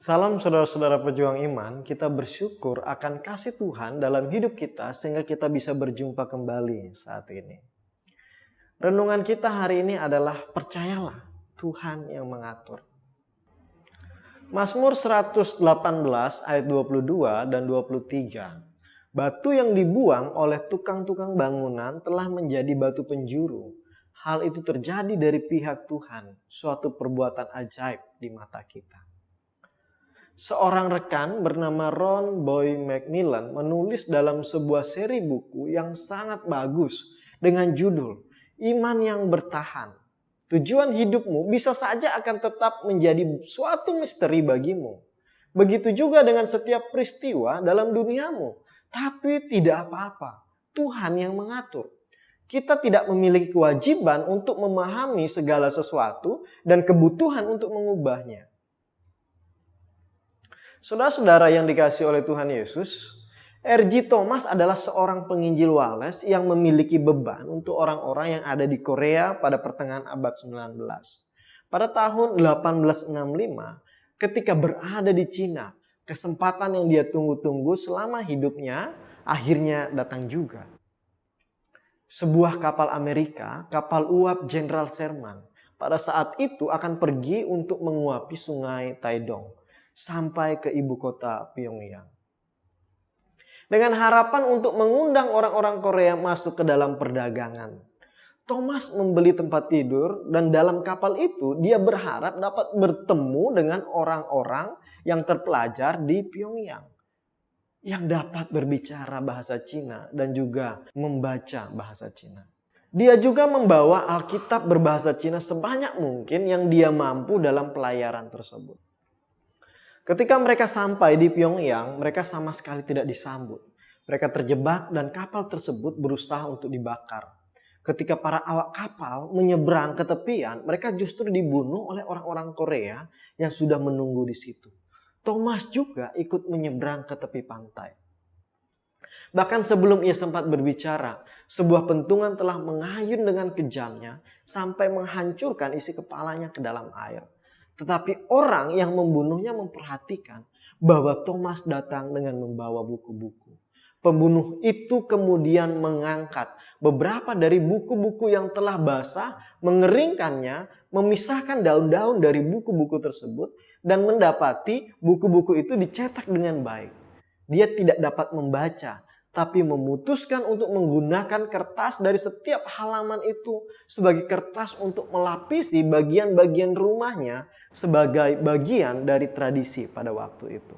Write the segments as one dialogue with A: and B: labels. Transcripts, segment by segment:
A: Salam saudara-saudara pejuang iman, kita bersyukur akan kasih Tuhan dalam hidup kita sehingga kita bisa berjumpa kembali saat ini. Renungan kita hari ini adalah percayalah Tuhan yang mengatur. Mazmur 118 ayat 22 dan 23. Batu yang dibuang oleh tukang-tukang bangunan telah menjadi batu penjuru. Hal itu terjadi dari pihak Tuhan, suatu perbuatan ajaib di mata kita. Seorang rekan bernama Ron Boy Macmillan menulis dalam sebuah seri buku yang sangat bagus dengan judul Iman yang Bertahan. Tujuan hidupmu bisa saja akan tetap menjadi suatu misteri bagimu. Begitu juga dengan setiap peristiwa dalam duniamu. Tapi tidak apa-apa, Tuhan yang mengatur. Kita tidak memiliki kewajiban untuk memahami segala sesuatu dan kebutuhan untuk mengubahnya. Saudara-saudara yang dikasihi oleh Tuhan Yesus, R.G. Thomas adalah seorang penginjil Wales yang memiliki beban untuk orang-orang yang ada di Korea pada pertengahan abad 19. Pada tahun 1865, ketika berada di Cina, kesempatan yang dia tunggu-tunggu selama hidupnya akhirnya datang juga. Sebuah kapal Amerika, kapal uap Jenderal Sherman, pada saat itu akan pergi untuk menguapi sungai Taedong sampai ke ibu kota Pyongyang. Dengan harapan untuk mengundang orang-orang Korea masuk ke dalam perdagangan. Thomas membeli tempat tidur dan dalam kapal itu dia berharap dapat bertemu dengan orang-orang yang terpelajar di Pyongyang. Yang dapat berbicara bahasa Cina dan juga membaca bahasa Cina. Dia juga membawa Alkitab berbahasa Cina sebanyak mungkin yang dia mampu dalam pelayaran tersebut. Ketika mereka sampai di Pyongyang, mereka sama sekali tidak disambut. Mereka terjebak dan kapal tersebut berusaha untuk dibakar. Ketika para awak kapal menyeberang ke tepian, mereka justru dibunuh oleh orang-orang Korea yang sudah menunggu di situ. Thomas juga ikut menyeberang ke tepi pantai. Bahkan sebelum ia sempat berbicara, sebuah pentungan telah mengayun dengan kejamnya sampai menghancurkan isi kepalanya ke dalam air. Tetapi orang yang membunuhnya memperhatikan bahwa Thomas datang dengan membawa buku-buku. Pembunuh itu kemudian mengangkat beberapa dari buku-buku yang telah basah, mengeringkannya, memisahkan daun-daun dari buku-buku tersebut, dan mendapati buku-buku itu dicetak dengan baik. Dia tidak dapat membaca, tapi memutuskan untuk menggunakan kertas dari setiap halaman itu sebagai kertas untuk melapisi bagian-bagian rumahnya sebagai bagian dari tradisi pada waktu itu.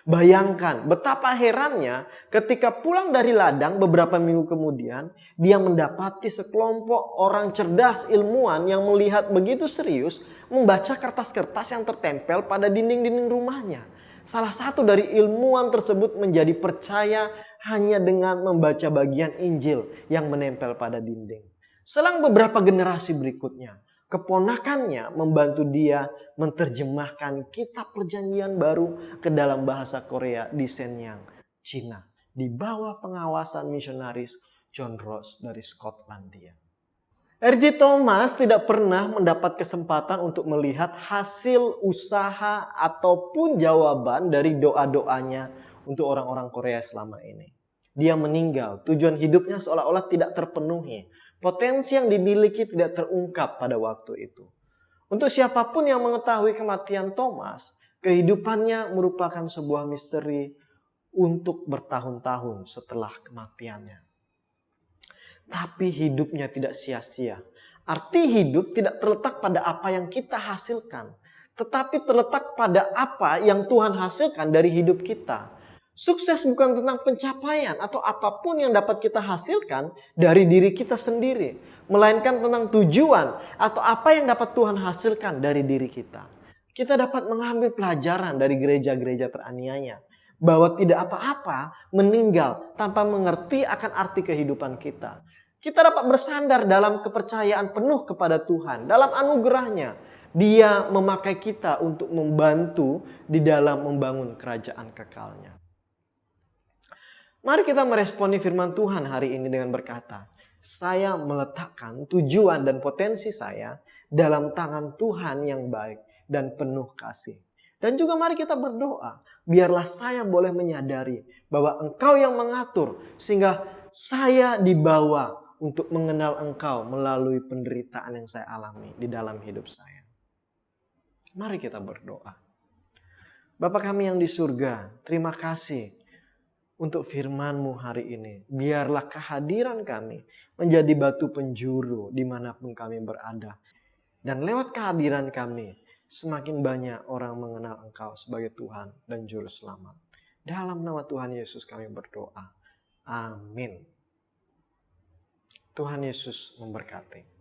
A: Bayangkan betapa herannya ketika pulang dari ladang beberapa minggu kemudian, dia mendapati sekelompok orang cerdas ilmuwan yang melihat begitu serius membaca kertas-kertas yang tertempel pada dinding-dinding rumahnya. Salah satu dari ilmuwan tersebut menjadi percaya hanya dengan membaca bagian Injil yang menempel pada dinding. Selang beberapa generasi berikutnya, keponakannya membantu dia menerjemahkan kitab perjanjian baru ke dalam bahasa Korea di Shenyang, Cina, di bawah pengawasan misionaris John Ross dari Skotlandia. R.G. Thomas tidak pernah mendapat kesempatan untuk melihat hasil usaha ataupun jawaban dari doa-doanya untuk orang-orang Korea selama ini. Dia meninggal, tujuan hidupnya seolah-olah tidak terpenuhi. Potensi yang dimiliki tidak terungkap pada waktu itu. Untuk siapapun yang mengetahui kematian Thomas, kehidupannya merupakan sebuah misteri untuk bertahun-tahun setelah kematiannya. Tapi hidupnya tidak sia-sia. Arti hidup tidak terletak pada apa yang kita hasilkan, tetapi terletak pada apa yang Tuhan hasilkan dari hidup kita. Sukses bukan tentang pencapaian atau apapun yang dapat kita hasilkan dari diri kita sendiri, melainkan tentang tujuan atau apa yang dapat Tuhan hasilkan dari diri kita. Kita dapat mengambil pelajaran dari gereja-gereja teraniaya, bahwa tidak apa-apa meninggal tanpa mengerti akan arti kehidupan kita. Kita dapat bersandar dalam kepercayaan penuh kepada Tuhan. Dalam anugerahnya, Dia memakai kita untuk membantu di dalam membangun kerajaan kekalnya. Mari kita meresponi firman Tuhan hari ini dengan berkata, saya meletakkan tujuan dan potensi saya dalam tangan Tuhan yang baik dan penuh kasih. Dan juga mari kita berdoa, biarlah saya boleh menyadari bahwa Engkau yang mengatur sehingga saya dibawa untuk mengenal Engkau melalui penderitaan yang saya alami di dalam hidup saya. Mari kita berdoa. Bapa kami yang di surga, terima kasih untuk firman-Mu hari ini. Biarlah kehadiran kami menjadi batu penjuru dimanapun kami berada. Dan lewat kehadiran kami, semakin banyak orang mengenal Engkau sebagai Tuhan dan Juru Selamat. Dalam nama Tuhan Yesus kami berdoa. Amin. Tuhan Yesus memberkati.